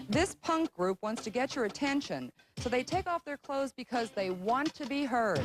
This punk group wants to get your attention, so they take off their clothes because they want to be heard.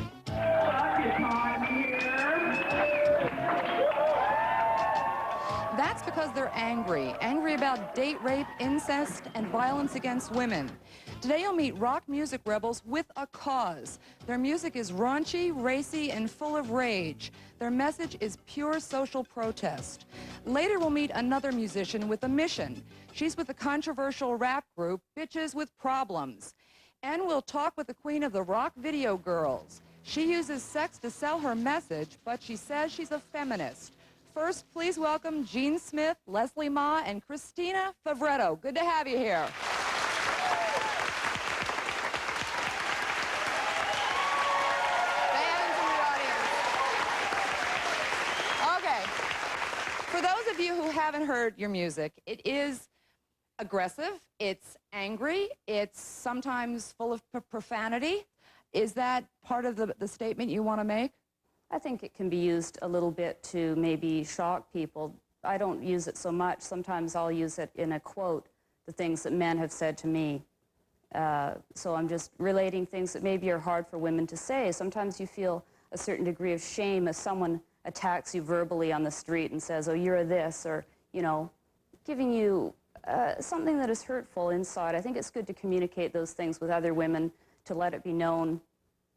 That's because they're angry about date rape, incest, and violence against women. Today you'll meet rock music rebels with a cause. Their music is raunchy, racy, and full of rage. Their message is pure social protest. Later we'll meet another musician with a mission. She's with the controversial rap group Bytches with Problems. And we'll talk with the queen of the rock video girls. She uses sex to sell her message, but she says she's a feminist. First, please welcome Gene Smith, Leslie Ma, and Cristina Favretto. Good to have you here. Fans in the audience. Okay. For those of you who haven't heard your music, it is aggressive, it's angry, it's sometimes full of profanity. Is that part of the statement you want to make? I think it can be used a little bit to maybe shock people. I don't use it so much. Sometimes I'll use it in a quote, the things that men have said to me. So I'm just relating things that maybe are hard for women to say. Sometimes you feel a certain degree of shame if someone attacks you verbally on the street and says, oh, you're a this, or, you know, giving you something that is hurtful inside. I think it's good to communicate those things with other women, to let it be known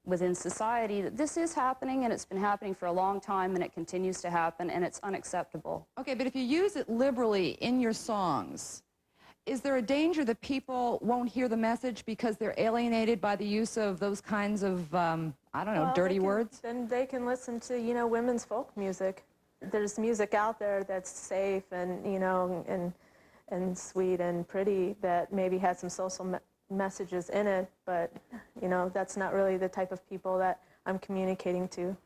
within society that this is happening, and it's been happening for a long time, and it continues to happen, and it's unacceptable. Okay, but if you use it liberally in your songs, is there a danger that people won't hear the message because they're alienated by the use of those kinds of, I don't know, dirty words? Then they can listen to, you know, women's folk music. There's music out there that's safe and, you know, and sweet and pretty that maybe has some social messages in it, but, you know, that's not really the type of people that I'm communicating to.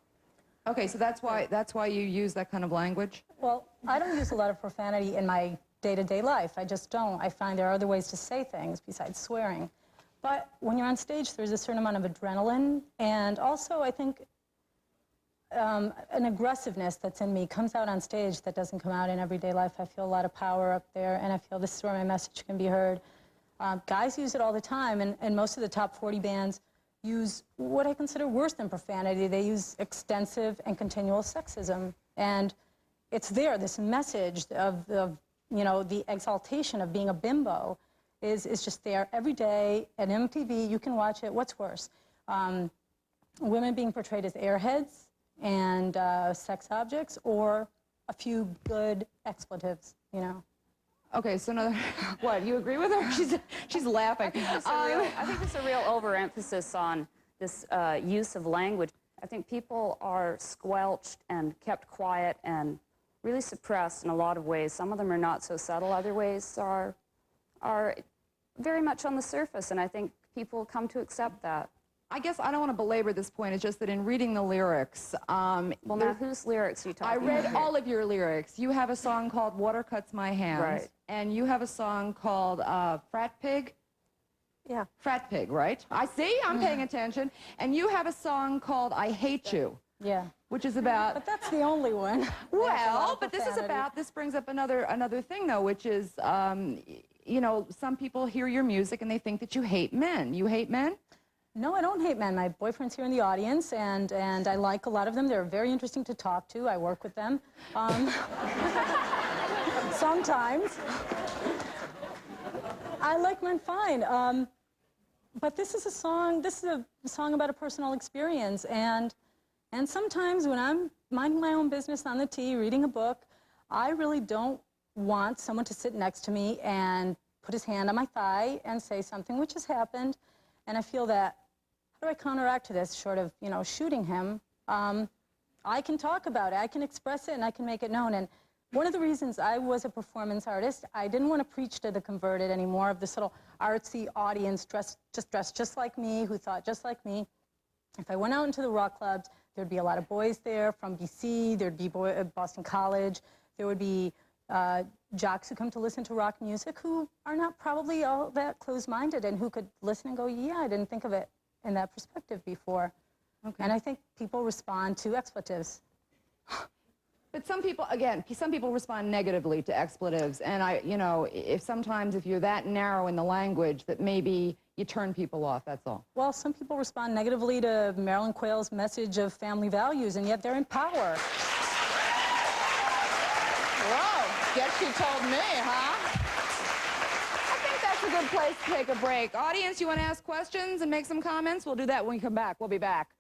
Okay, so that's why you use that kind of language? Well, I don't use a lot of profanity in my day-to-day life. I just don't. I find there are other ways to say things besides swearing. But when you're on stage, there's a certain amount of adrenaline, and also I think an aggressiveness that's in me comes out on stage that doesn't come out in everyday life. I feel a lot of power up there, and I feel this is where my message can be heard. Guys use it all the time, and most of the top 40 bands use what I consider worse than profanity. They use extensive and continual sexism. And it's there, this message of you know, the exaltation of being a bimbo is just there every day. At MTV, you can watch it. What's worse? Women being portrayed as airheads and sex objects, or a few good expletives, you know? Okay, so another, what, you agree with her? She's laughing. I think there's a real overemphasis on this use of language. I think people are squelched and kept quiet and really suppressed in a lot of ways. Some of them are not so subtle. Other ways are very much on the surface, and I think people come to accept that. I guess I don't want to belabor this point. It's just that in reading the lyrics... well, now, whose lyrics are you talking about? I read all of your lyrics. You have a song called Water Cuts My Hands. Right. And you have a song called Frat Pig? Yeah. Frat Pig, right? I see, I'm paying attention. And you have a song called I Hate You. Yeah. Which is about... But that's the only one. Well, but this is about... This brings up another thing, though, which is, you know, some people hear your music and they think that you hate men. You hate men? No, I don't hate men. My boyfriend's here in the audience, and I like a lot of them. They're very interesting to talk to. I work with them. Sometimes. I like men fine. But this is a song about a personal experience, and sometimes when I'm minding my own business on the tee, reading a book, I really don't want someone to sit next to me and put his hand on my thigh and say something, which has happened. And I feel that, how do I counteract to this, short of, you know, shooting him? I can talk about it, I can express it, and I can make it known. And one of the reasons I was a performance artist, I didn't want to preach to the converted anymore, of this little artsy audience dressed just like me, who thought just like me. If I went out into the rock clubs, there'd be a lot of boys there from BC, there'd be Boston College, there would be jocks who come to listen to rock music who are not probably all that closed-minded, and who could listen and go, yeah, I didn't think of it in that perspective before. Okay. And I think people respond to expletives. But some people, again, some people respond negatively to expletives, and you know, sometimes if you're that narrow in the language that maybe you turn people off, that's all. Well, some people respond negatively to Marilyn Quayle's message of family values, and yet they're in power. Whoa, guess you told me, huh? I think that's a good place to take a break. Audience, you want to ask questions and make some comments? We'll do that when we come back. We'll be back.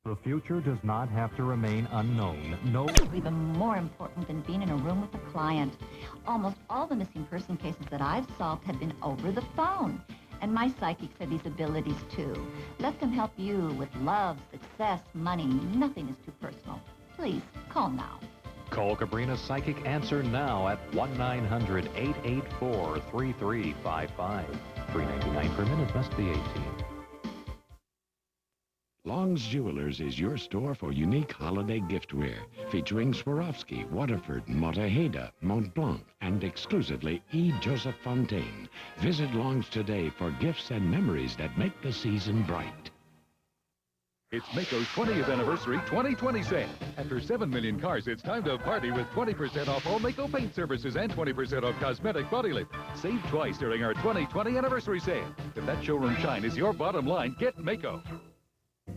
The future does not have to remain unknown. No. Even more important than being in a room with a client. Almost all the missing person cases that I've solved have been over the phone. And my psychics have these abilities too. Let them help you with love, success, money. Nothing is too personal. Please, call now. Call Cabrina's Psychic Answer now at 1-900-884-3355. $3.99 per minute, must be 18. Long's Jewelers is your store for unique holiday giftware, featuring Swarovski, Waterford, Mottaheda, Mont Blanc, and exclusively E. Joseph Fontaine. Visit Long's today for gifts and memories that make the season bright. It's Mecca's 20th anniversary 2020 sale. After 7 million cars, it's time to party with 20% off all Mecca paint services and 20% off cosmetic body lift. Save twice during our 2020 anniversary sale. If that showroom shine is your bottom line, get Mecca.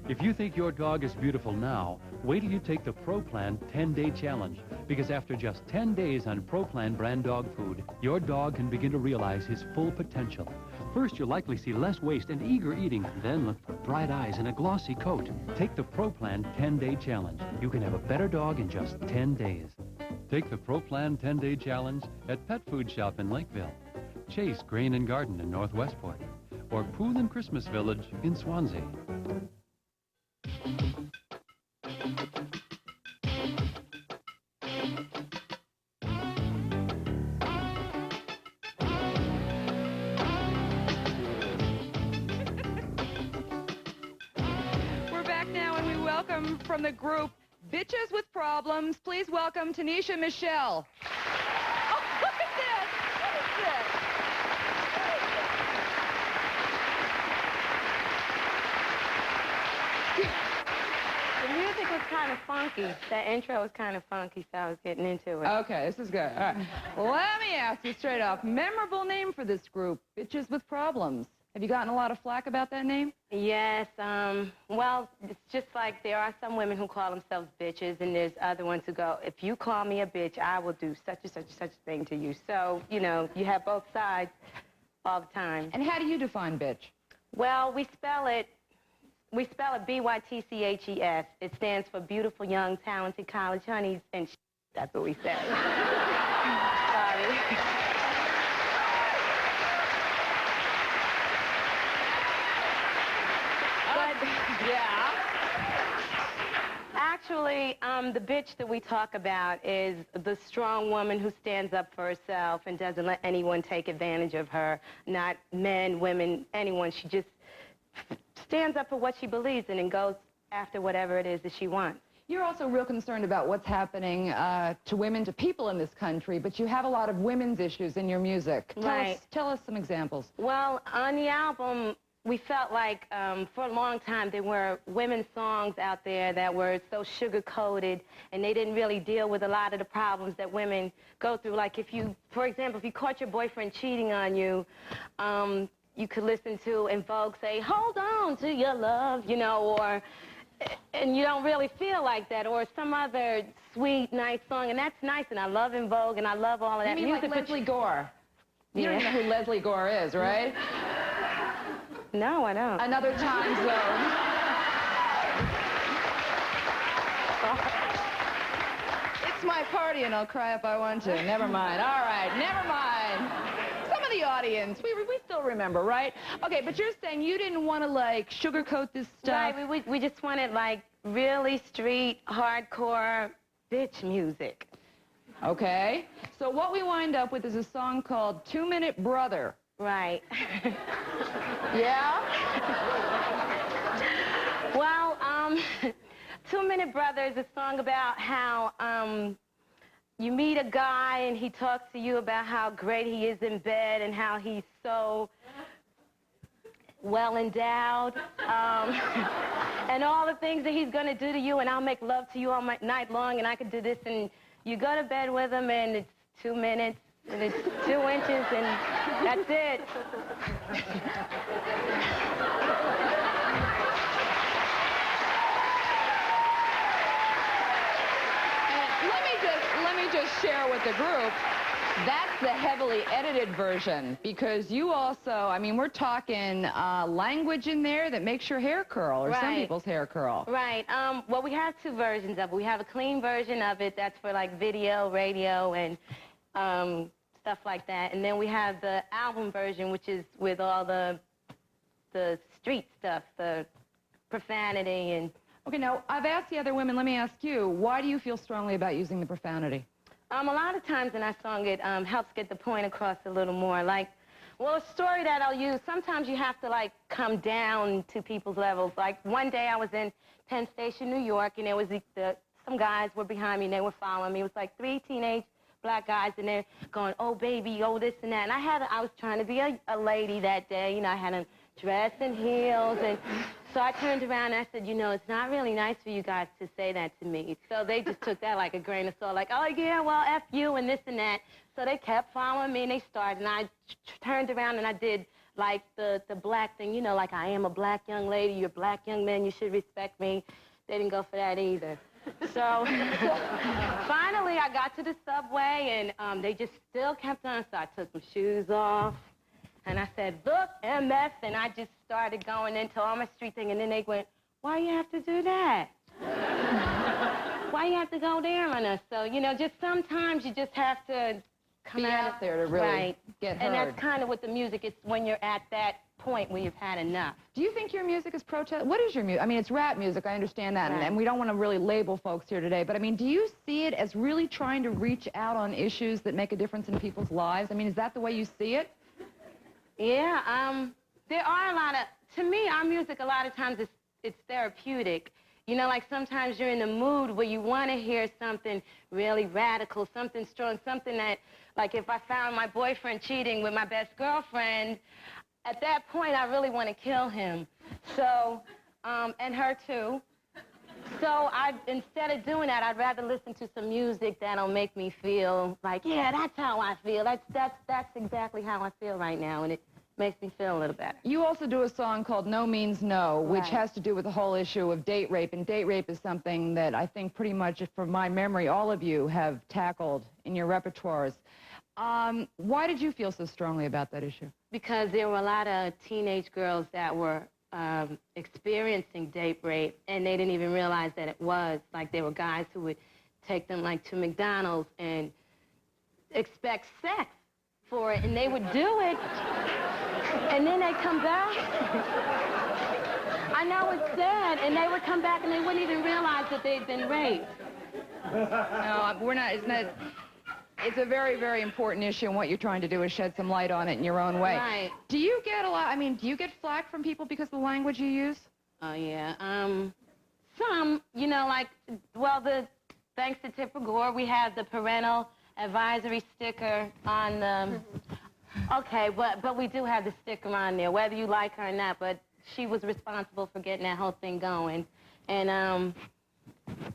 If you think your dog is beautiful now, wait till you take the Pro Plan 10-Day Challenge. Because after just 10 days on Pro Plan brand dog food, your dog can begin to realize his full potential. First, you'll likely see less waste and eager eating. Then look for bright eyes and a glossy coat. Take the Pro Plan 10-Day Challenge. You can have a better dog in just 10 days. Take the Pro Plan 10-Day Challenge at Pet Food Shop in Lakeville, Chase Grain and Garden in North Westport, or Pool and Christmas Village in Swansea. We're back now, and we welcome from the group Bytches with Problems. Please welcome Tanisha and Michele. Oh, look at this! What is this? The music was kind of funky. That intro was kind of funky, so I was getting into it. Okay, this is good. All right. Let me ask you straight off. Memorable name for this group, Bytches with Problems. Have you gotten a lot of flack about that name? Yes, well, it's just like there are some women who call themselves bitches, and there's other ones who go, if you call me a bitch, I will do such and such and such a thing to you. So, you know, you have both sides all the time. And how do you define bitch? Well, we spell it B-Y-T-C-H-E-S. It stands for beautiful, young, talented college honeys, and that's what we say. Sorry. Yeah. Actually, the bitch that we talk about is the strong woman who stands up for herself and doesn't let anyone take advantage of her, not men, women, anyone. She just stands up for what she believes in and goes after whatever it is that she wants. You're also real concerned about what's happening to women, to people in this country, but you have a lot of women's issues in your music. Right. Tell us some examples. Well, on the album, we felt like for a long time there were women's songs out there that were so sugar-coated, and they didn't really deal with a lot of the problems that women go through. Like if you, for example, if you caught your boyfriend cheating on you, you could listen to En Vogue say, hold on to your love, you know, or, and you don't really feel like that, or some other sweet, nice song, and that's nice, and I love En Vogue, and I love all of that music. music. Like Leslie Gore. You don't even know who Leslie Gore is, right? No, I don't. Another Time Zone. It's my party, and I'll cry if I want to. Never mind. All right, never mind. Some of the audience, we still remember, right? Okay, but you're saying you didn't want to, like, sugarcoat this stuff. Right, we just wanted, like, really street, hardcore, bitch music. Okay. So what we wind up with is a song called 2 Minute Brother. Right. Yeah? Well, 2 Minute Brother is a song about how you meet a guy and he talks to you about how great he is in bed and how he's so well endowed, and all the things that he's going to do to you, and I'll make love to you all night long, and I could do this, and you go to bed with him, and it's 2 minutes, and it's 2 inches, and that's it. Let me just share with the group, that's the heavily edited version, because you also, I mean, we're talking language in there that makes your hair curl, or some people's hair curl. Right. Well, we have 2 versions of it. We have a clean version of it that's for like video, radio, and stuff like that. And then we have the album version, which is with all the street stuff, the profanity and... Okay, now, I've asked the other women, let me ask you, why do you feel strongly about using the profanity? A lot of times in our song, it helps get the point across a little more. Like, well, a story that I'll use, sometimes you have to, like, come down to people's levels. Like, one day I was in Penn Station, New York, and there was some guys were behind me, and they were following me. It was like 3 teenage black guys, and they're going, oh, baby, oh, this and that. And I was trying to be a lady that day. You know, I had a dress and heels, and so I turned around and I said, you know, it's not really nice for you guys to say that to me. So they just took that like a grain of salt, like, oh, yeah, well, F you and this and that. So they kept following me, and they started, and I turned around and I did, like, the black thing, you know, like, I am a black young lady, you're a black young man, you should respect me. They didn't go for that either. So finally I got to the subway, and they just still kept on, so I took my shoes off. And I said, look, MF, and I just started going into all my street thing, and then they went, why you have to do that? Why you have to go there on us? So, you know, just sometimes you just have to come out there to really get heard. And that's kind of what the music is, when you're at that point where you've had enough. Do you think your music is protest? What is your music? I mean, it's rap music, I understand that, and we don't want to really label folks here today, but I mean, do you see it as really trying to reach out on issues that make a difference in people's lives? I mean, is that the way you see it? Yeah, there are a lot of, to me, our music a lot of times it's therapeutic. You know, like sometimes you're in the mood where you want to hear something really radical, something strong, something that, like if I found my boyfriend cheating with my best girlfriend, at that point I really want to kill him. So, and her too. So instead of doing that, I'd rather listen to some music that'll make me feel like, yeah, that's how I feel. That's exactly how I feel right now, and it makes me feel a little better. You also do a song called No Means No, which has to do with the whole issue of date rape, and date rape is something that I think pretty much, from my memory, all of you have tackled in your repertoires. Why did you feel so strongly about that issue? Because there were a lot of teenage girls that were experiencing date rape, and they didn't even realize that it was. Like, there were guys who would take them, like, to McDonald's and expect sex for it, and they would do it, and then they'd come back. I know it's sad, and they would come back and they wouldn't even realize that they'd been raped. No, we're not, it's not. It's a very, very important issue, and what you're trying to do is shed some light on it in your own way. Right. Do you get a lot, I mean, do you get flack from people because of the language you use? Oh, yeah. Some, you know, like, well, thanks to Tipper Gore, we have the parental advisory sticker on the... Okay, but we do have the sticker on there, whether you like her or not, but she was responsible for getting that whole thing going. And,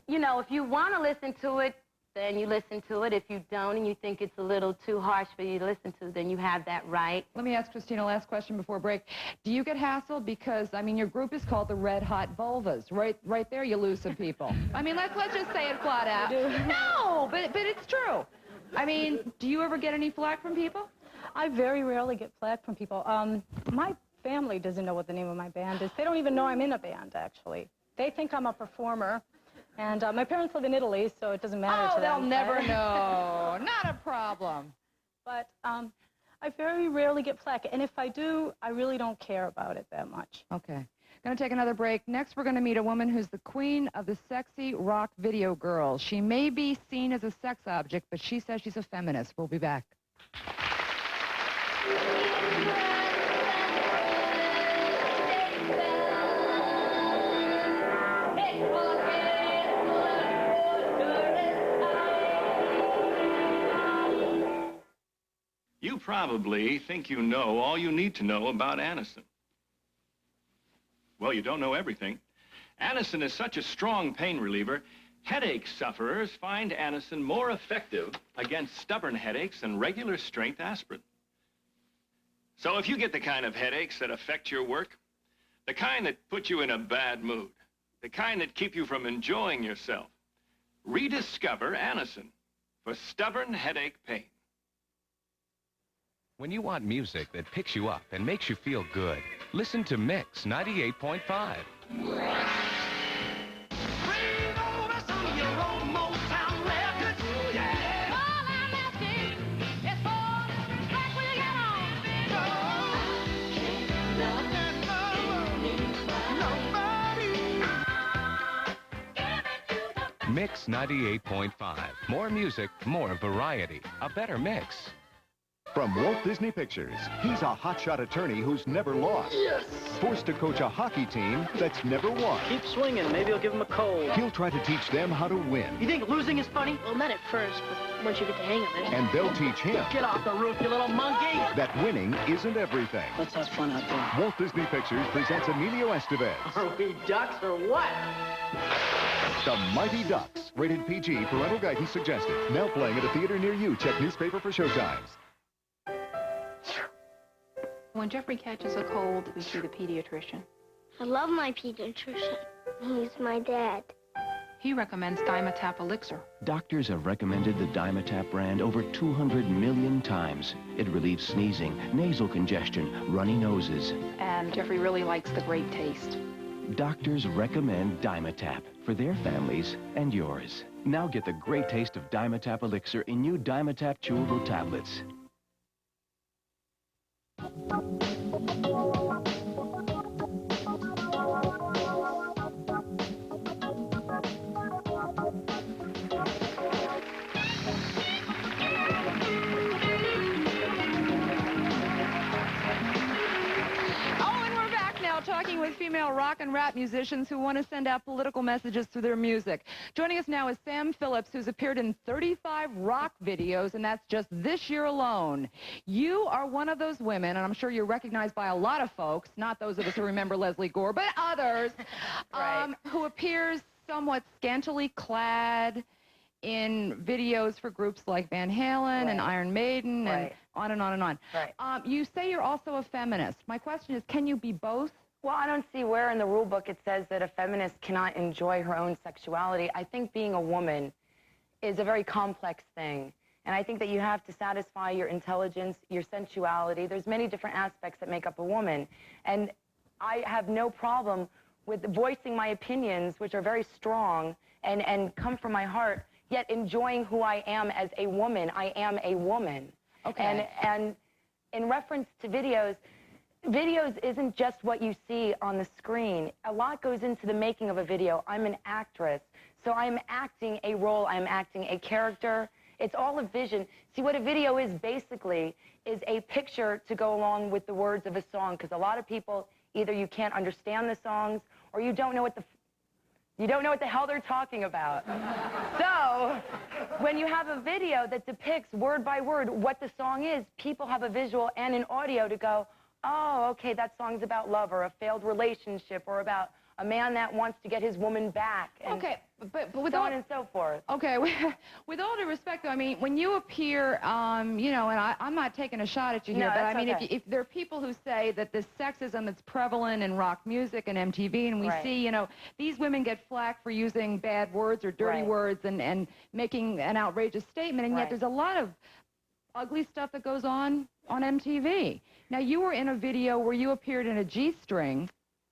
you know, if you want to listen to it, then you listen to it. If you don't and you think it's a little too harsh for you to listen to, then you have that right. Let me ask Cristina, last question before break. Do you get hassled? Because, I mean, your group is called the Red Hot Vulvas. Right there you lose some people. I mean, let's just say it flat out. No, but it's true. I mean, do you ever get any flack from people? I very rarely get flack from people. My family doesn't know what the name of my band is. They don't even know I'm in a band, actually. They think I'm a performer. And my parents live in Italy, so it doesn't matter to them. Oh, they'll never know. Not a problem. But I very rarely get flack. And if I do, I really don't care about it that much. Okay. Going to take another break. Next, we're going to meet a woman who's the queen of the sexy rock video girls. She may be seen as a sex object, but she says she's a feminist. We'll be back. Hey! You probably think you know all you need to know about Anacin. Well, you don't know everything. Anacin is such a strong pain reliever, headache sufferers find Anacin more effective against stubborn headaches than regular strength aspirin. So if you get the kind of headaches that affect your work, the kind that put you in a bad mood, the kind that keep you from enjoying yourself, rediscover Anacin for stubborn headache pain. When you want music that picks you up and makes you feel good, listen to Mix 98.5. Mix 98.5. More music, more variety. A better mix. From Walt Disney Pictures, he's a hotshot attorney who's never lost. Yes! Forced to coach a hockey team that's never won. Keep swinging. Maybe he'll give him a cold. He'll try to teach them how to win. You think losing is funny? Well, not at first, but once you get the hang of it. And they'll teach him. Get off the roof, you little monkey! That winning isn't everything. Let's have fun out there. Walt Disney Pictures presents Emilio Estevez. Are we ducks or what? The Mighty Ducks. Rated PG. Parental guidance suggested. Now playing at a theater near you. Check newspaper for showtimes. When Jeffrey catches a cold, we see the pediatrician. I love my pediatrician. He's my dad. He recommends Dimetap Elixir. Doctors have recommended the Dimetap brand over 200 million times. It relieves sneezing, nasal congestion, runny noses. And Jeffrey really likes the great taste. Doctors recommend Dimetap for their families and yours. Now get the great taste of Dimetap Elixir in new Dimetap chewable tablets. Talking with female rock and rap musicians who want to send out political messages through their music. Joining us now is Sam Phillips, who's appeared in 35 rock videos, and that's just this year alone. You are one of those women, and I'm sure you're recognized by a lot of folks, not those of us who remember Leslie Gore, but others, who appears somewhat scantily clad in videos for groups like Van Halen and Iron Maiden and on and on and on. You say you're also a feminist. My question is, can you be both? Well, I don't see where in the rule book it says that a feminist cannot enjoy her own sexuality. I think being a woman is a very complex thing. And I think that you have to satisfy your intelligence, your sensuality. There's many different aspects that make up a woman. And I have no problem with voicing my opinions, which are very strong and come from my heart, yet enjoying who I am as a woman. I am a woman. Okay. And in reference to videos isn't just what you see on the screen. A lot goes into the making of a video. I'm an actress, so I'm acting a role. I'm acting a character. It's all a vision. See, what a video is basically is a picture to go along with the words of a song, because a lot of people, either you can't understand the songs or you don't know what the hell they're talking about. So, when you have a video that depicts word by word what the song is, people have a visual and an audio to go, oh, okay, that song's about love or a failed relationship or about a man that wants to get his woman back. And but with so all, on and so forth. Okay, with all due respect, though, I mean, when you appear, you know, and I'm not taking a shot at you here, No, but that's I mean, okay. if there are people who say that this sexism that's prevalent in rock music and MTV, and we see, you know, these women get flack for using bad words or dirty words and making an outrageous statement, and yet there's a lot of ugly stuff that goes on MTV. Now, you were in a video where you appeared in a G-string.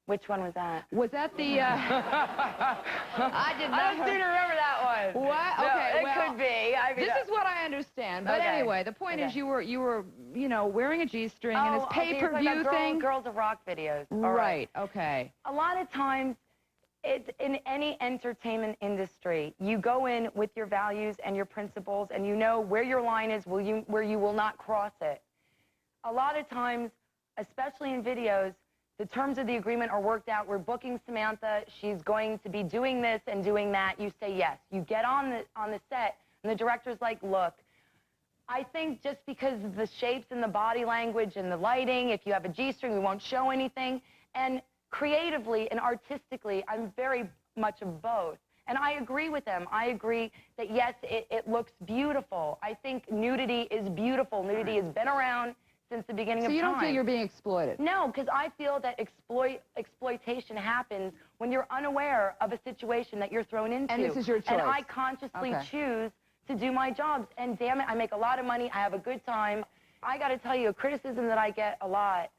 Which one was that? Was that the, I did not. I don't seem to remember that one. What? No, Okay, it well, could be. I mean, this is what I understand. But anyway, the point is you were, you know, wearing a G-string and this pay-per-view thing. Girls of Rock videos. Right, okay. A lot of times, it's in any entertainment industry, you go in with your values and your principles, and you know where your line is, where you will not cross it. A lot of times, especially in videos, the terms of the agreement are worked out. We're booking Samantha. She's going to be doing this and doing that. You say yes. You get on the set, and the director's like, look, I think just because of the shapes and the body language and the lighting, if you have a G-string, we won't show anything. And creatively and artistically, I'm very much of both. And I agree with them. I agree that, yes, it looks beautiful. I think nudity is beautiful. Nudity has been around since the beginning of time. So you don't feel you're being exploited? No, because I feel that exploitation happens when you're unaware of a situation that you're thrown into. And this is your choice? And I consciously choose to do my jobs. And damn it, I make a lot of money. I have a good time. I got to tell you, a criticism that I get a lot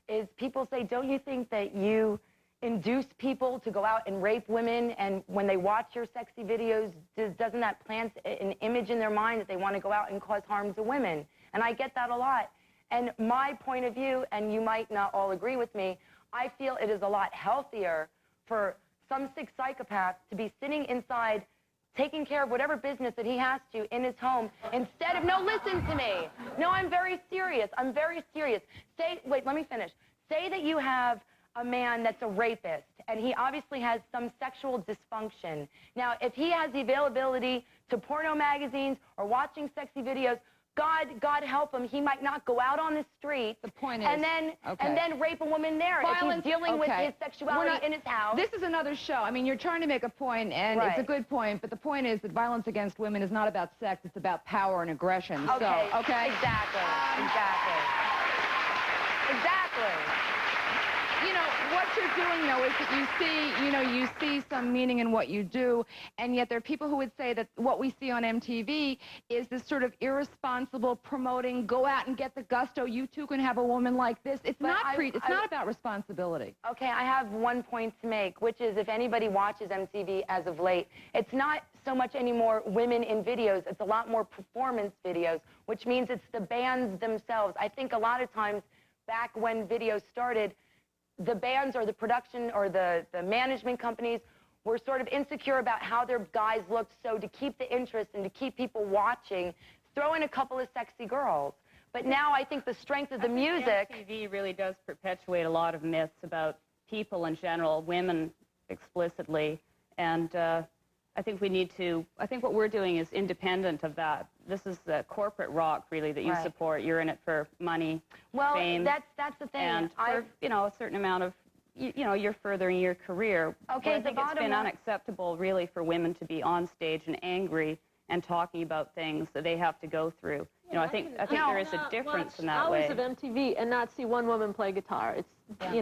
is people say, don't you think that you induce people to go out and rape women, and when they watch your sexy videos, doesn't that plant an image in their mind that they want to go out and cause harm to women? And I get that a lot. And my point of view, and you might not all agree with me, I feel it is a lot healthier for some sick psychopath to be sitting inside taking care of whatever business that he has to in his home instead of, no, listen to me. No, I'm very serious. I'm very serious. Wait, let me finish. Say that you have a man that's a rapist, and he obviously has some sexual dysfunction. Now, if he has the availability to porno magazines or watching sexy videos, God help him, he might not go out on the street. The point is, and then rape a woman there violence, if he's dealing with his sexuality in his house. This is another show. I mean, you're trying to make a point, and it's a good point, but the point is that violence against women is not about sex, it's about power and aggression. Okay, so, okay? Exactly. You know, what you're doing, though, is that you see some meaning in what you do, and yet there are people who would say that what we see on MTV is this sort of irresponsible promoting, go out and get the gusto, you too can have a woman like this. It's not about responsibility. Okay, I have one point to make, which is if anybody watches MTV as of late, it's not so much anymore women in videos, it's a lot more performance videos, which means it's the bands themselves. I think a lot of times back when videos started, the bands or the production or the management companies were sort of insecure about how their guys looked, so to keep the interest and to keep people watching, throw in a couple of sexy girls. But now I think the strength of the music... MTV really does perpetuate a lot of myths about people in general, women explicitly, and I think what we're doing is independent of that. This is the corporate rock, really, that you support. You're in it for money, fame. Well, that's the thing. And for, a certain amount of, you're furthering your career. Okay, I think it's been unacceptable, really, for women to be on stage and angry and talking about things that they have to go through. I think there is a difference in that way. Hours of MTV and not see one woman play guitar. It's, crap.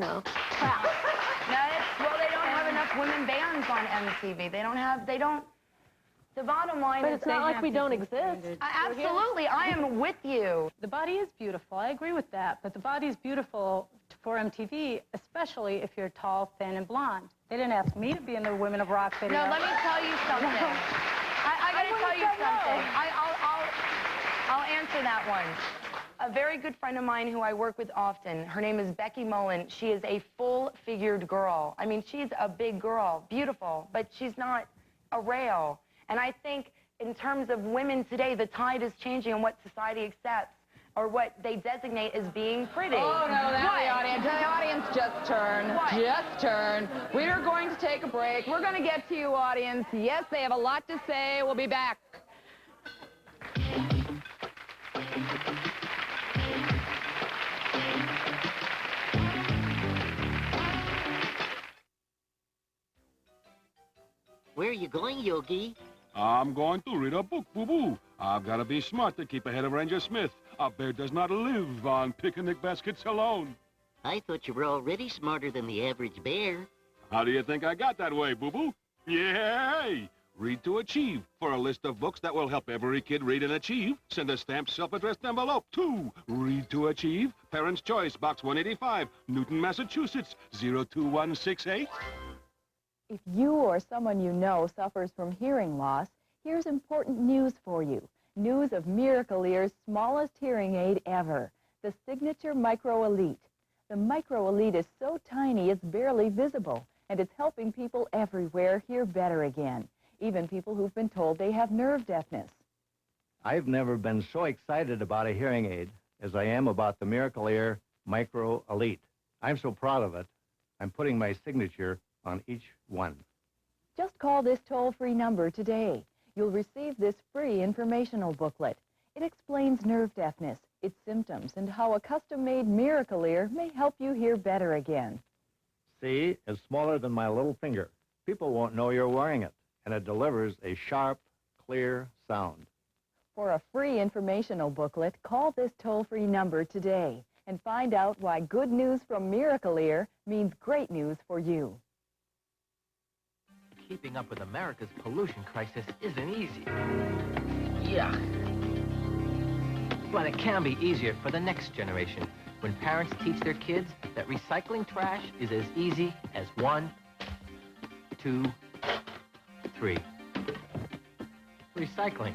Well, they don't have enough women bands on MTV. The bottom line is... But it's not like we don't exist. Absolutely, I am with you. The body is beautiful, I agree with that, but the body is beautiful for MTV, especially if you're tall, thin, and blonde. They didn't ask me to be in the Women of Rock video. No, let me tell you something. I got to tell you something. I'll answer that one. A very good friend of mine who I work with often, her name is Becky Mullen. She is a full-figured girl. I mean, she's a big girl, beautiful, but she's not a rail. And I think in terms of women today, the tide is changing on what society accepts or what they designate as being pretty. Oh, no, the audience just turned. What? Just turned. We are going to take a break. We're going to get to you, audience. Yes, they have a lot to say. We'll be back. Where are you going, Yogi? I'm going to read a book, boo-boo. I've got to be smart to keep ahead of Ranger Smith. A bear does not live on picnic baskets alone. I thought you were already smarter than the average bear. How do you think I got that way, boo-boo? Yay! Read to Achieve. For a list of books that will help every kid read and achieve, send a stamped self-addressed envelope to Read to Achieve, Parents' Choice, Box 185, Newton, Massachusetts, 02168. If you or someone you know suffers from hearing loss, here's important news for you. News of Miracle Ear's smallest hearing aid ever, the Signature Micro Elite. The Micro Elite is so tiny it's barely visible, and it's helping people everywhere hear better again, even people who've been told they have nerve deafness. I've never been so excited about a hearing aid as I am about the Miracle Ear Micro Elite. I'm so proud of it, I'm putting my signature on each one. Just call this toll-free number today. You'll receive this free informational booklet. It explains nerve deafness, its symptoms, and how a custom-made Miracle Ear may help you hear better again. See, it's smaller than my little finger. People won't know you're wearing it, and it delivers a sharp, clear sound. For a free informational booklet, call this toll-free number today and find out why good news from Miracle Ear means great news for you. Keeping up with America's pollution crisis isn't easy. Yeah. But it can be easier for the next generation when parents teach their kids that recycling trash is as easy as 1, 2, 3. Recycling.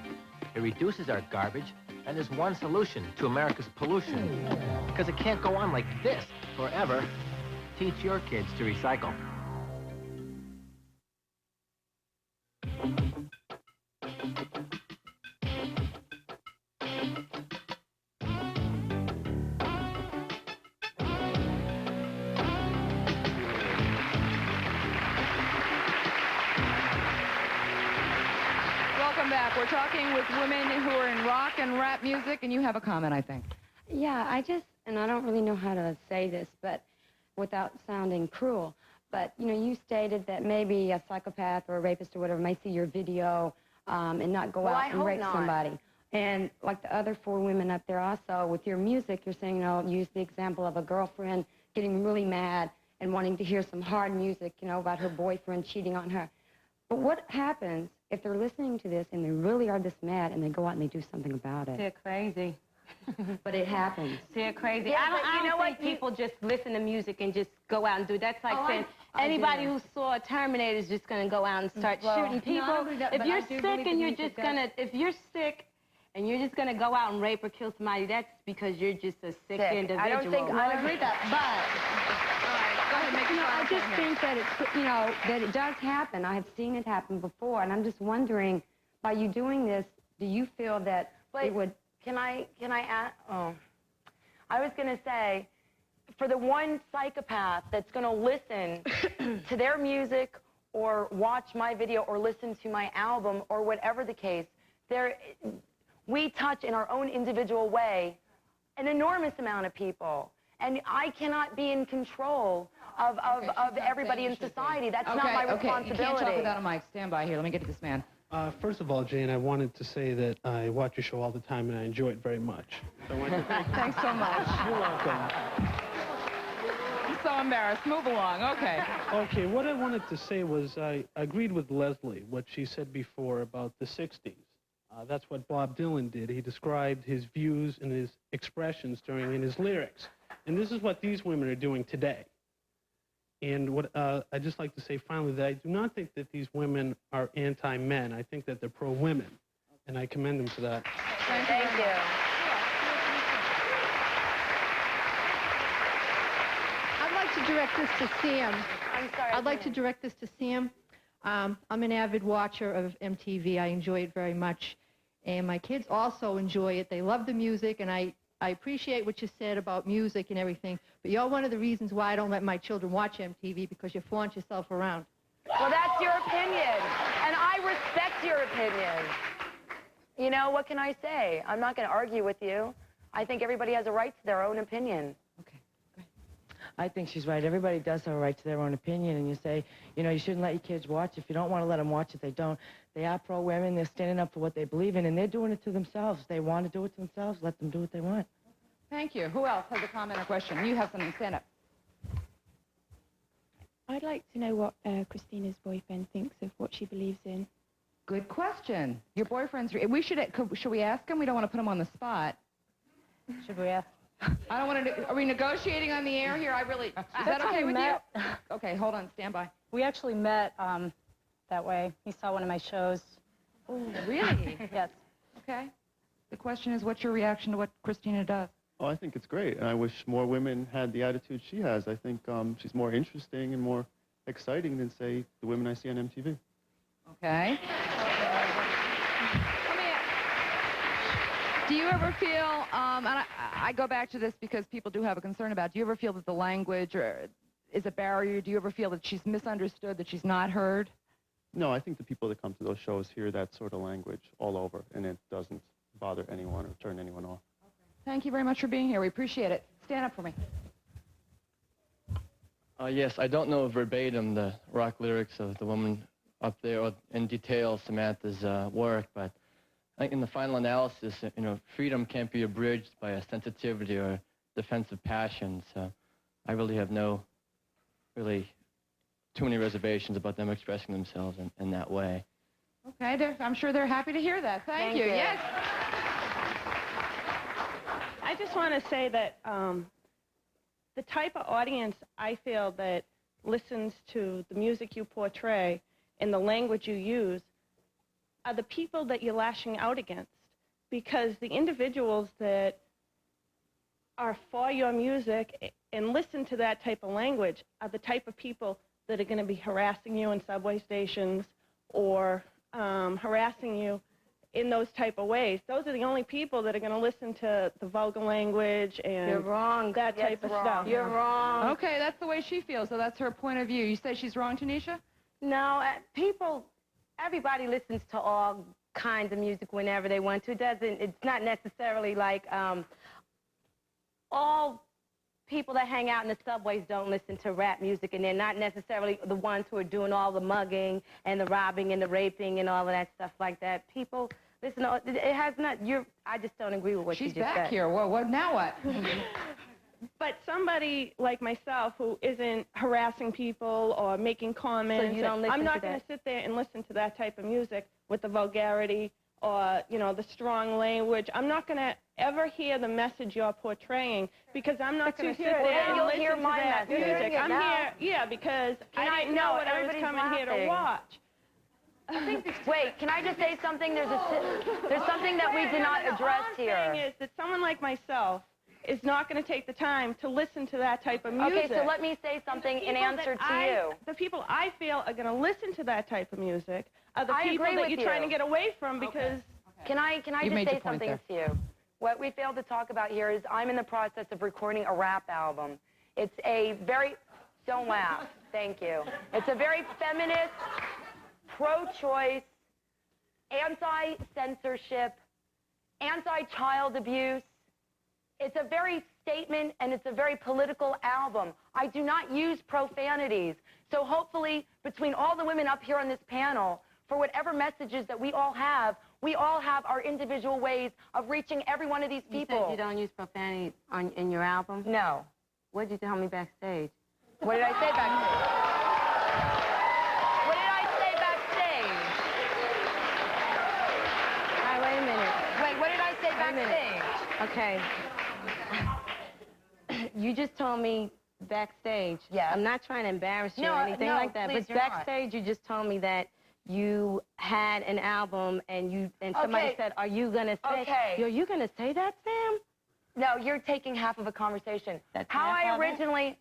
It reduces our garbage and is one solution to America's pollution. Because it can't go on like this forever. Teach your kids to recycle. Welcome back. We're talking with women who are in rock and rap music, and you have a comment, I think. Yeah, and I don't really know how to say this, but without sounding cruel, but, you know, you stated that maybe a psychopath or a rapist or whatever may see your video and not go out and rape somebody. And like the other 4 women up there also, with your music, you're saying, you know, use the example of a girlfriend getting really mad and wanting to hear some hard music, you know, about her boyfriend cheating on her. But what happens if they're listening to this and they really are this mad and they go out and they do something about it? They're crazy. But it happens. They're crazy. Yeah, I don't think people just listen to music and just go out and do it. That's like saying anybody who saw Terminator is just going to go out and start shooting people. If you're sick and you're just going to, if you're sick and you're just going to go out and rape or kill somebody, that's because you're just a sick individual. I don't think I agree with that, Go ahead, make I just think that it's, you know, that it does happen. I have seen it happen before, and I'm just wondering, by you doing this, do you feel that it would... Can I add? Oh. I was going to say, for the one psychopath that's going to listen to their music or watch my video or listen to my album or whatever the case, we touch in our own individual way an enormous amount of people. And I cannot be in control of everybody in society. That's not my responsibility. You can't talk without a mic. Stand by here. Let me get to this man. First of all, Jane, I wanted to say that I watch your show all the time and I enjoy it very much. So Thanks so much. You're welcome. I'm so embarrassed. Move along. Okay. Okay, what I wanted to say was I agreed with Leslie, what she said before about the 60s. That's what Bob Dylan did. He described his views and his expressions in his lyrics. And this is what these women are doing today. And what I'd just like to say finally that I do not think that these women are anti-men. I think that they're pro-women. And I commend them for that. Thank you. I'd like to direct this to Sam. I'm sorry. I'd like to direct this to Sam. I'm an avid watcher of MTV. I enjoy it very much. And my kids also enjoy it. They love the music, and I appreciate what you said about music and everything, but you're one of the reasons why I don't let my children watch MTV, because you flaunt yourself around. Well, that's your opinion, and I respect your opinion. You know, what can I say? I'm not going to argue with you. I think everybody has a right to their own opinion. I think she's right. Everybody does have a right to their own opinion, and you say, you know, you shouldn't let your kids watch. If you don't want to let them watch it, they don't. They are pro-women. They're standing up for what they believe in, and they're doing it to themselves. They want to do it to themselves. Let them do what they want. Thank you. Who else has a comment or question? You have something. Stand up. I'd like to know what Christina's boyfriend thinks of what she believes in. Good question. Your boyfriend's... Should we ask him? We don't want to put him on the spot. Should we ask? I don't want to... Are we negotiating on the air here? Is that okay with you? Okay, hold on. Stand by. We actually met that way. He saw one of my shows. Oh, really? Yes. Okay. The question is, what's your reaction to what Cristina does? Oh, I think it's great, and I wish more women had the attitude she has. I think she's more interesting and more exciting than, say, the women I see on MTV. Okay. Do you ever feel, and I go back to this because people do have a concern about, do you ever feel that the language is a barrier? Do you ever feel that she's misunderstood, that she's not heard? No, I think the people that come to those shows hear that sort of language all over, and it doesn't bother anyone or turn anyone off. Thank you very much for being here. We appreciate it. Stand up for me. Yes, I don't know verbatim the rock lyrics of the woman up there or in detail Samantha's work, but I think in the final analysis, freedom can't be abridged by a sensitivity or defensive passion. So I really have too many reservations about them expressing themselves in that way. Okay, I'm sure they're happy to hear that. Thank you. Yes. I just want to say that the type of audience I feel that listens to the music you portray and the language you use are the people that you're lashing out against. Because the individuals that are for your music and listen to that type of language are the type of people that are going to be harassing you in subway stations or harassing you in those type of ways. Those are the only people that are going to listen to the vulgar language and You're wrong. that type of stuff. You're wrong. Okay, that's the way she feels, so that's her point of view. You say she's wrong, Tanisha? No, everybody listens to all kinds of music whenever they want to. It's not necessarily like all people that hang out in the subways don't listen to rap music, and they're not necessarily the ones who are doing all the mugging and the robbing and the raping and all of that stuff like that. People listen, it has not, I just don't agree with what you just said. She's back here. Well, now what? But somebody like myself who isn't harassing people or making comments, So you don't listen I'm not to going that? to sit there and listen to that type of music with the vulgarity or, the strong language. I'm not going to ever hear the message you're portraying because I'm not going to sit there and you'll listen hear to my that message. music. I'm here, because I didn't know what I was coming here to watch. Wait, can I just say something? There's something that we did not address here. All I'm saying is that someone like myself is not going to take the time to listen to that type of music. Okay, so let me say something in answer to you. The people I feel are going to listen to that type of music are the I people agree that with you're you. trying to get away from because... Can I just say something to you? What we failed to talk about here is I'm in the process of recording a rap album. It's a very... Don't laugh. Thank you. It's a very feminist, pro-choice, anti-censorship, anti-child abuse. It's a very statement, and it's a very political album. I do not use profanities. So hopefully, between all the women up here on this panel, for whatever messages that we all have our individual ways of reaching every one of these people. You said you don't use profanity in your album? No. What did you tell me backstage? What did I say backstage? What did I say backstage? All right, wait a minute. Wait, what did I say backstage? Okay. You just told me backstage. Yeah. I'm not trying to embarrass you or anything like that, but backstage you just told me that you had an album and somebody said, "Are you gonna say? Are you gonna say that, Sam?" No, you're taking half of a conversation. How I originally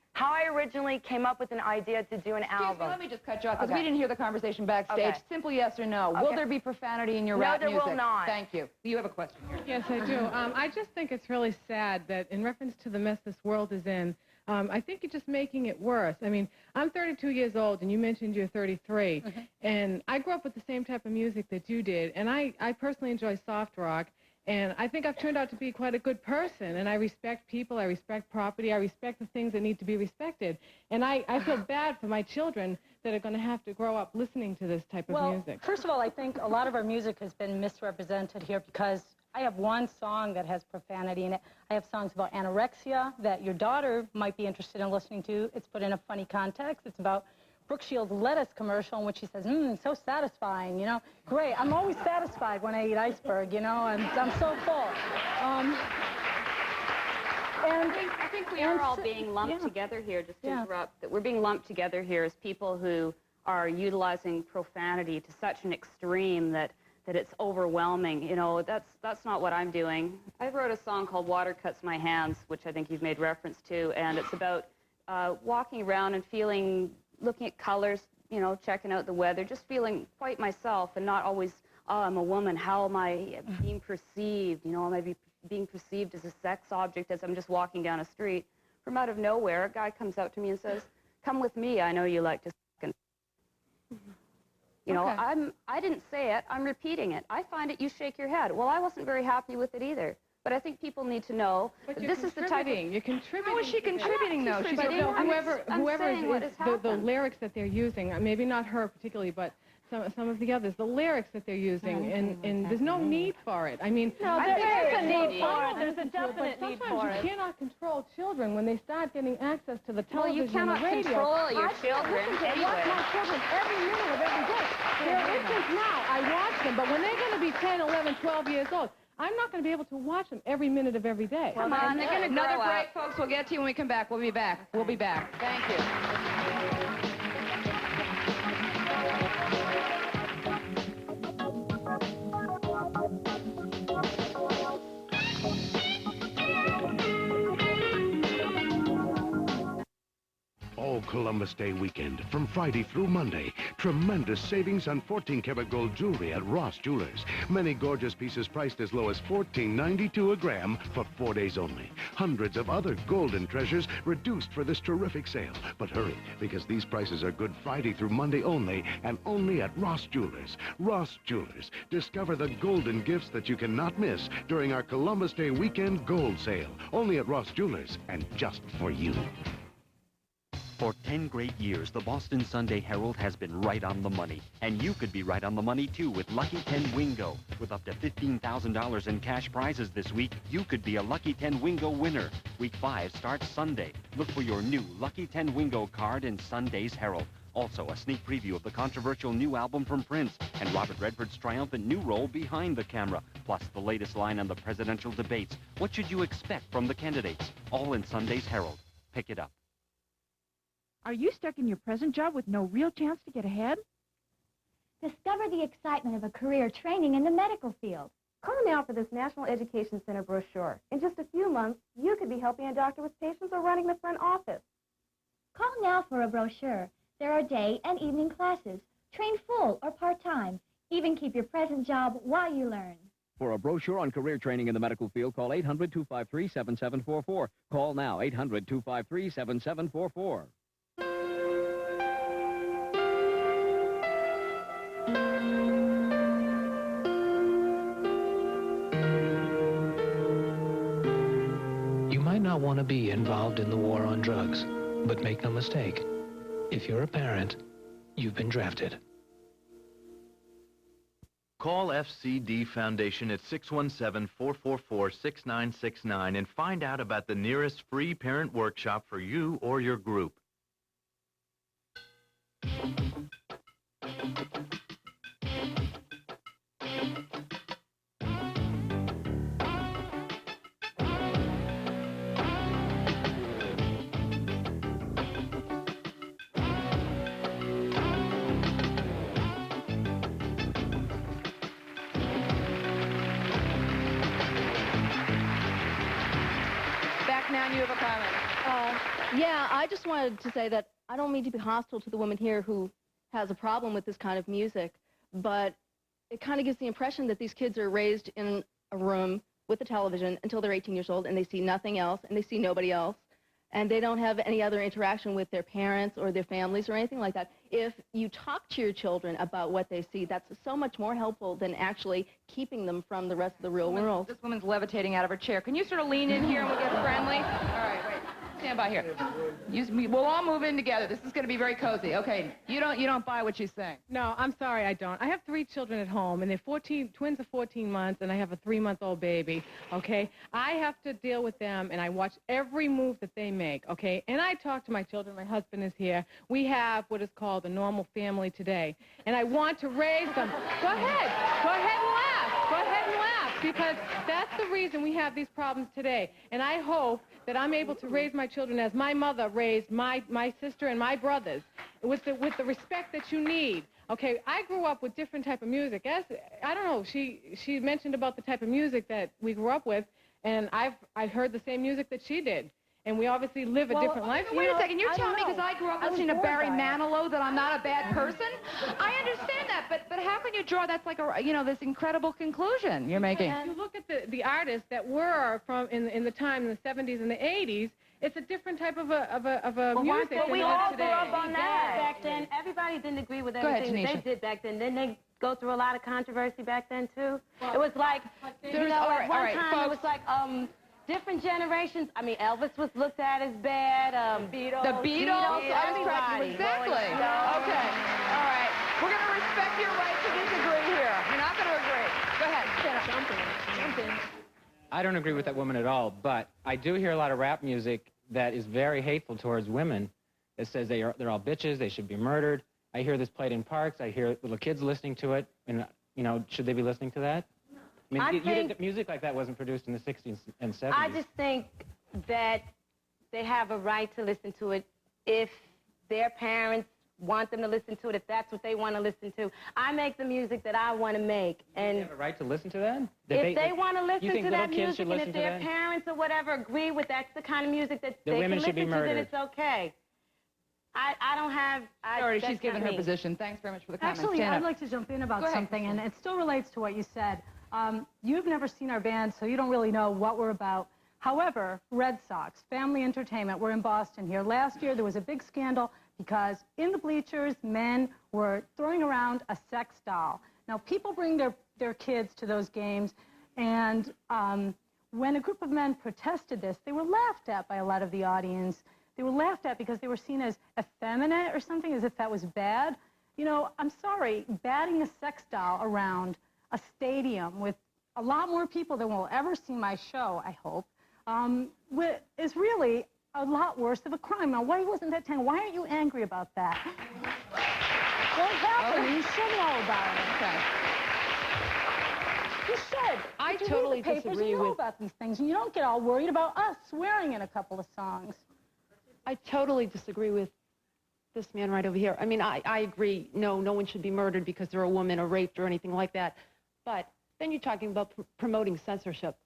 came up with an idea to do an album. Excuse me, let me just cut you off, because we didn't hear the conversation backstage. Simple yes or no. Will there be profanity in your rap music? No, there will not. Thank you. You have a question here. Yes, I do. I just think it's really sad that in reference to the mess this world is in, I think you're just making it worse. I mean, I'm 32 years old, and you mentioned you're 33, and I grew up with the same type of music that you did, and I personally enjoy soft rock, and I think I've turned out to be quite a good person, and I respect people, I respect property, I respect the things that need to be respected, and I feel bad for my children that are going to have to grow up listening to this type of music. First of all, I think a lot of our music has been misrepresented here because I have one song that has profanity in it. I have songs about anorexia that your daughter might be interested in listening to. It's put in a funny context. It's about Brooke Shields' lettuce commercial in which she says, so satisfying, Great, I'm always satisfied when I eat iceberg, I'm so full. And I think we are all being lumped together here, just to interrupt, that we're being lumped together here as people who are utilizing profanity to such an extreme that it's overwhelming. That's not what I'm doing. I wrote a song called Water Cuts My Hands, which I think you've made reference to, and it's about walking around and looking at colors, checking out the weather, just feeling quite myself and not always, I'm a woman, how am I being perceived? Am I being perceived as a sex object as I'm just walking down a street? From out of nowhere, a guy comes up to me and says, "Come with me, I know you like to suck." You know, Okay. I didn't say it, I'm repeating it. I find it, you shake your head. Well, I wasn't very happy with it either. But I think people need to know But that you're this is the type of... You're contributing. How is she contributing, though? She's Whoever saying what is has the happened. lyrics that they're using, maybe not her particularly, but some of the others, the lyrics that they're using, and there's no need for it. I mean, No, I there think is a need for it. I There's a listen to it, definite but need sometimes for you it. cannot control children when they start getting access to the Well, television you cannot and the radio. control your I children listen to anyway. my children every minute of every day. They're infants now. I watch them, but when they're going to be 10, 11, 12 years old, I'm not going to be able to watch them every minute of every day. Come on, they're going to Another break, folks. We'll get to you when we come back. We'll be back. We'll be back. Thank you. All Columbus Day weekend, from Friday through Monday, tremendous savings on 14-karat gold jewelry at Ross Jewelers. Many gorgeous pieces priced as low as $14.92 a gram for 4 days only. Hundreds of other golden treasures reduced for this terrific sale. But hurry, because these prices are good Friday through Monday only, and only at Ross Jewelers. Ross Jewelers. Discover the golden gifts that you cannot miss during our Columbus Day weekend gold sale. Only at Ross Jewelers, and just for you. For 10 great years, the Boston Sunday Herald has been right on the money. And you could be right on the money, too, with Lucky 10 Wingo. With up to $15,000 in cash prizes this week, you could be a Lucky 10 Wingo winner. Week 5 starts Sunday. Look for your new Lucky 10 Wingo card in Sunday's Herald. Also, a sneak preview of the controversial new album from Prince and Robert Redford's triumphant new role behind the camera, plus the latest line on the presidential debates. What should you expect from the candidates? All in Sunday's Herald. Pick it up. Are you stuck in your present job with no real chance to get ahead? Discover the excitement of a career training in the medical field. Call now for this National Education Center brochure. In just a few months, you could be helping a doctor with patients or running the front office. Call now for a brochure. There are day and evening classes. Train full or part-time. Even keep your present job while you learn. For a brochure on career training in the medical field, call 800-253-7744. Call now, 800-253-7744. You might not want to be involved in the war on drugs, but make no mistake, if you're a parent, you've been drafted. Call FCD Foundation at 617-444-6969 and find out about the nearest free parent workshop for you or your group. Back now, and you have a comment. Yeah, I just wanted to say that I don't mean to be hostile to the woman here who has a problem with this kind of music, but it kind of gives the impression that these kids are raised in a room with a television until they're 18 years old, and they see nothing else, and they see nobody else, and they don't have any other interaction with their parents or their families or anything like that. If you talk to your children about what they see, that's so much more helpful than actually keeping them from the rest of the real world. This woman's levitating out of her chair. Can you sort of lean in here and we'll get friendly? All right, wait. Stand by here. We'll all move in together. This is going to be very cozy. Okay, you don't buy what she's saying. No, I'm sorry, I don't. I have 3 children at home, and they're twins are 14 months, and I have a 3-month-old baby, okay? I have to deal with them, and I watch every move that they make, okay? And I talk to my children. My husband is here. We have what is called a normal family today, and I want to raise them. Go ahead and laugh. Go ahead and laugh, because that's the reason we have these problems today. And I hope that I'm able to raise my children as my mother raised my sister and my brothers, with the respect that you need. Okay, I grew up with different type of music. I don't know, she mentioned about the type of music that we grew up with, and I heard the same music that she did. And we obviously live a different life. Wait a second, you're telling me because I grew up listening to Barry Manilow that I'm not a bad person? I understand that, but how can you draw that's like this incredible conclusion you're making? If you look at the artists that were from in the time in the 70s and the 80s, it's a different type of a music. Well, we all grew up on that back then. Everybody didn't agree with everything that they did back then. Didn't they go through a lot of controversy back then too? It was like, you know, at one time it was like different generations. I mean, Elvis was looked at as bad. The Beatles. Everybody. Exactly. Okay. All right. We're going to respect your right to disagree here. You're not going to agree. Go ahead. Jump in. I don't agree with that woman at all, but I do hear a lot of rap music that is very hateful towards women. It says they're all bitches, they should be murdered. I hear this played in parks. I hear little kids listening to it. And, you know, should they be listening to that? I mean, music like that wasn't produced in the 60s and 70s. I just think that they have a right to listen to it if their parents want them to listen to it, if that's what they want to listen to. I make the music that I want to make. And they have a right to listen to that? If they want to listen to that music, and if their that? parents or whatever agree with that's the kind of music that they women can should listen be to, murdered. then it's okay. I don't have... Sorry, she's given her position. Thanks very much for the comments. Actually, I'd like to jump in about something, and it still relates to what you said. You've never seen our band, so you don't really know what we're about. However, Red Sox, Family Entertainment, we're in Boston here. Last year, there was a big scandal because in the bleachers, men were throwing around a sex doll. Now, people bring their kids to those games, and when a group of men protested this, they were laughed at by a lot of the audience. They were laughed at because they were seen as effeminate or something, as if that was bad. You know, I'm sorry, batting a sex doll around a stadium with a lot more people than will ever see my show, I hope, is really a lot worse of a crime. Now, why wasn't that 10? Why aren't you angry about that? What happened? You should know about it. Okay. You should. I If you totally read the papers, disagree you know with- about these things, and you don't get all worried about us swearing in a couple of songs. I totally disagree with this man right over here. I mean, I agree, no one should be murdered because they're a woman or raped or anything like that. But then you're talking about promoting censorship.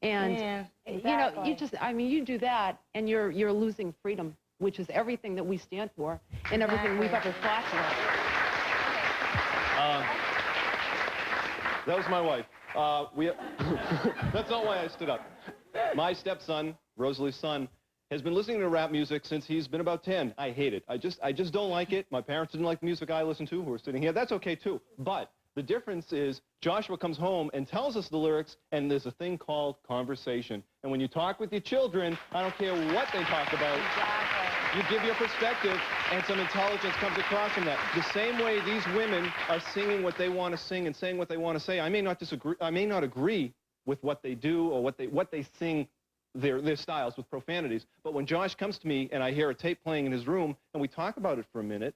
And, you know, you do that and you're losing freedom, which is everything that we stand for and everything we've ever fought for. That was my wife. That's not why I stood up. My stepson, Rosalie's son, has been listening to rap music since he's been about 10. I hate it. I just don't like it. My parents didn't like the music I listen to, who are sitting here. That's okay, too. But the difference is Joshua comes home and tells us the lyrics, and there's a thing called conversation. And when you talk with your children, I don't care what they talk about, you give your perspective, and some intelligence comes across from that. The same way these women are singing what they want to sing and saying what they want to say. I may not disagree. I may not agree with what they do or what they sing, their styles with profanities. But when Josh comes to me and I hear a tape playing in his room and we talk about it for a minute,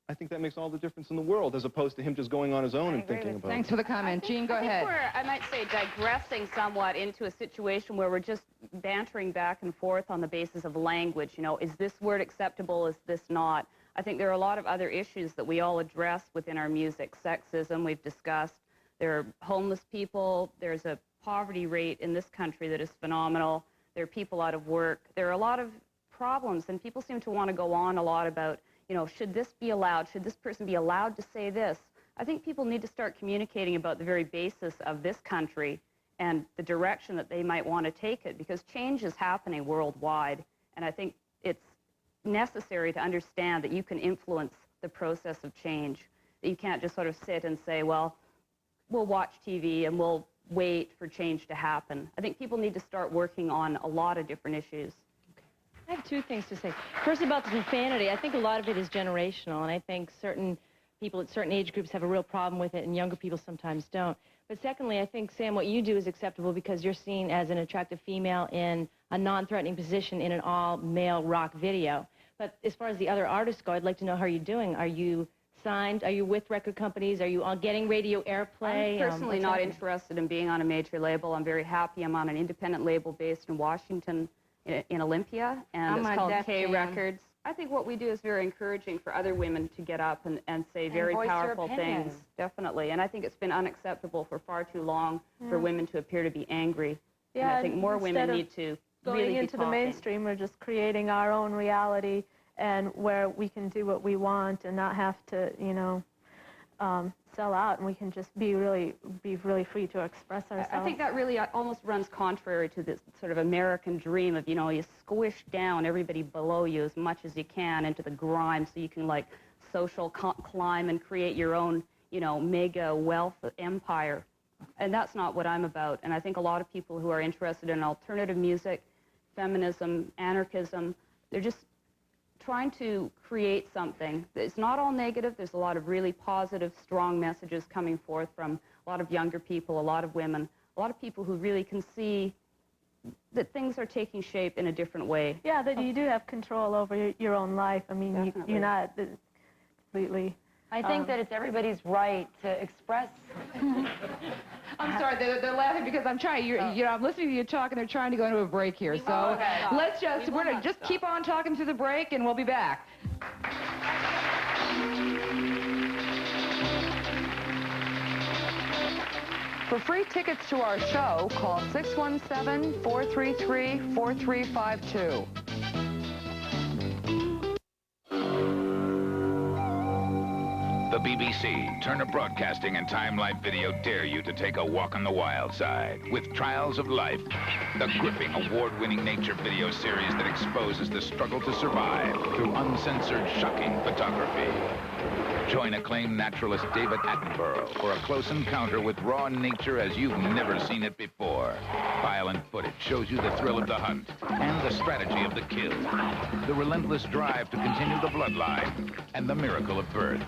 I think that makes all the difference in the world, as opposed to him just going on his own and thinking about it. Thanks for the comment. Jean, go ahead. I think we're, I might say, digressing somewhat into a situation where we're just bantering back and forth on the basis of language. You know, is this word acceptable? Is this not? I think there are a lot of other issues that we all address within our music. Sexism, we've discussed. There are homeless people. There's a poverty rate in this country that is phenomenal. There are people out of work. There are a lot of problems, and people seem to want to go on a lot about, you know, should this be allowed? Should this person be allowed to say this? I think people need to start communicating about the very basis of this country and the direction that they might want to take it, because change is happening worldwide, and I think it's necessary to understand that you can influence the process of change, that you can't just sort of sit and say, well, we'll watch TV and we'll wait for change to happen. I think people need to start working on a lot of different issues. I have two things to say. First, about the profanity, I think a lot of it is generational, and I think certain people at certain age groups have a real problem with it, and younger people sometimes don't. But secondly, I think, Sam, what you do is acceptable because you're seen as an attractive female in a non-threatening position in an all-male rock video. But as far as the other artists go, I'd like to know how you're doing. Are you signed? Are you with record companies? Are you all getting radio airplay? I'm personally not interested in being on a major label. I'm very happy. I'm on an independent label based in Washington, in Olympia, and it's called K Records. I think what we do is very encouraging for other women to get up and say very powerful things. Definitely. And I think it's been unacceptable for far too long for women to appear to be angry. Yeah, and I think more women need to going really into be the mainstream, we're just creating our own reality and where we can do what we want and not have to, you know, sell out, and we can just be really free to express ourselves. I think that really almost runs contrary to this sort of American dream of, you squish down everybody below you as much as you can into the grime so you can, like, social climb and create your own, mega wealth empire. And that's not what I'm about. And I think a lot of people who are interested in alternative music, feminism, anarchism, they're just trying to create something. It's not all negative. There's a lot of really positive, strong messages coming forth from a lot of younger people, a lot of women, a lot of people who really can see that things are taking shape in a different way. Yeah, that you do have control over your own life. I mean, you're not completely... I think that it's everybody's right to express. I'm sorry, they're laughing because I'm trying. I'm listening to you talk, and they're trying to go into a break here. So let's we're gonna just keep on talking through the break, and we'll be back. For free tickets to our show, call 617-433-4352. The BBC, Turner Broadcasting, and Time Life Video dare you to take a walk on the wild side with Trials of Life, the gripping, award-winning nature video series that exposes the struggle to survive through uncensored, shocking photography. Join acclaimed naturalist David Attenborough for a close encounter with raw nature as you've never seen it before. Violent footage shows you the thrill of the hunt and the strategy of the kill, the relentless drive to continue the bloodline, and the miracle of birth.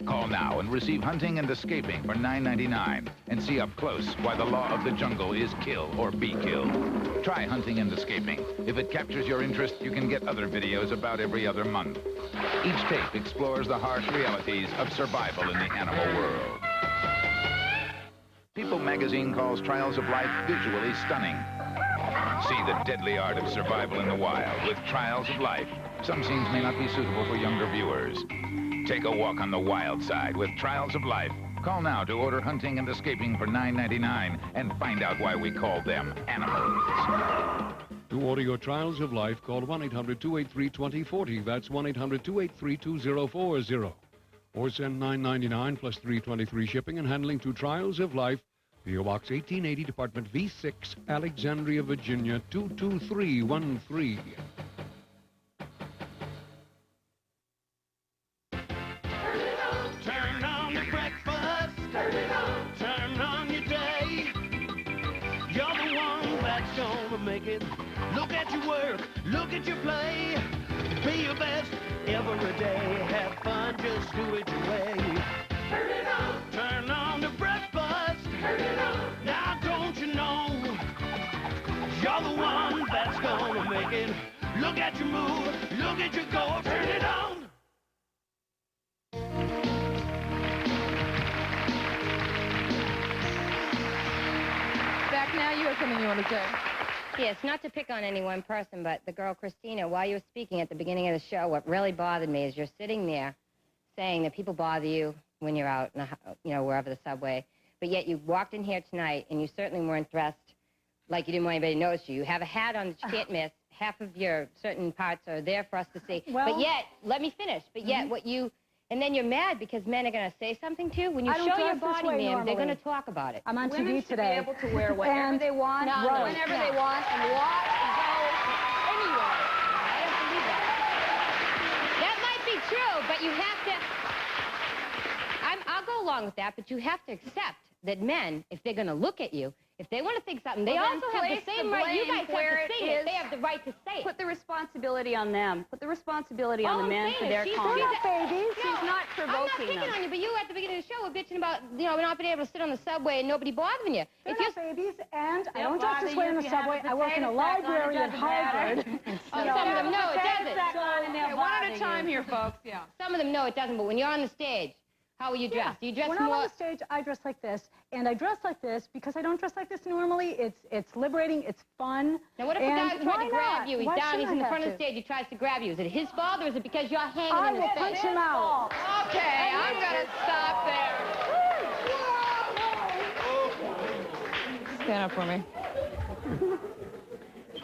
Call now and receive Hunting and Escaping for $9.99 and see up close why the law of the jungle is kill or be killed. Try Hunting and Escaping. If it captures your interest, you can get other videos about every other month. Each tape explores the harsh realities of survival in the animal world. People magazine calls Trials of Life visually stunning. See the deadly art of survival in the wild with Trials of Life. Some scenes may not be suitable for younger viewers. Take a walk on the wild side with Trials of Life. Call now to order Hunting and Escaping for $9.99 and find out why we call them animals. To order your Trials of Life, call 1-800-283-2040. That's 1-800-283-2040. Or send $9.99 plus $3.23 shipping and handling to Trials of Life, P.O. Box 1880, Department V6, Alexandria, Virginia, 22313. Turn on your breakfast. Turn on your day. You're the one that's gonna make it. Look at your work. Look at your play. Be your best every day. Have fun. Just do it your way. Turn it on. Turn on the breakfast. Turn it on. Now don't you know? You're the one that's gonna make it. Look at your move. Look at your go. Turn it on. Now you have something you want to say. Yes, not to pick on any one person, but the girl Cristina, while you were speaking at the beginning of the show, what really bothered me is you're sitting there saying that people bother you when you're out, in the, wherever the subway, but yet you walked in here tonight and you certainly weren't dressed like you didn't want anybody to notice you. You have a hat on that you can't miss. Half of your certain parts are there for us to see. Well, but yet, let me finish, but yet what you... And then you're mad because men are going to say something to you. When you show your body, ma'am, they're going to talk about it. I'm on Women TV today. Women should be able to wear whatever they want, whenever they want, and walk and go anywhere. I don't believe that. That might be true, but you have to... I'll go along with that, but you have to accept that men, if they're going to look at you, if they want to think something, they also have the same right. You guys have to say it. They have the right to say it. Put the responsibility on them. Put the responsibility on the men for their comments. They're not babies. She's not provoking I'm not picking them. on you, but you at the beginning of the show were bitching about, not being able to sit on the subway and nobody bothering you. They're not babies, and I don't dress this way on the subway. I work in a library at Harvard. Some of them, no, it doesn't. One at a time here, folks. Yeah. Some of them, no, it doesn't, but when you're on the stage, how are you dressed? Do you dress when more... I'm on the stage, I dress like this, and I dress like this because I don't dress like this normally. It's liberating, it's fun. Now, what if a guy tried to grab you? He's down, he's in the front of the stage, he tries to grab you. Is it his fault, or is it because you're hanging in his face? I will punch him out. Okay, I'm going to stop there. Stand up for me.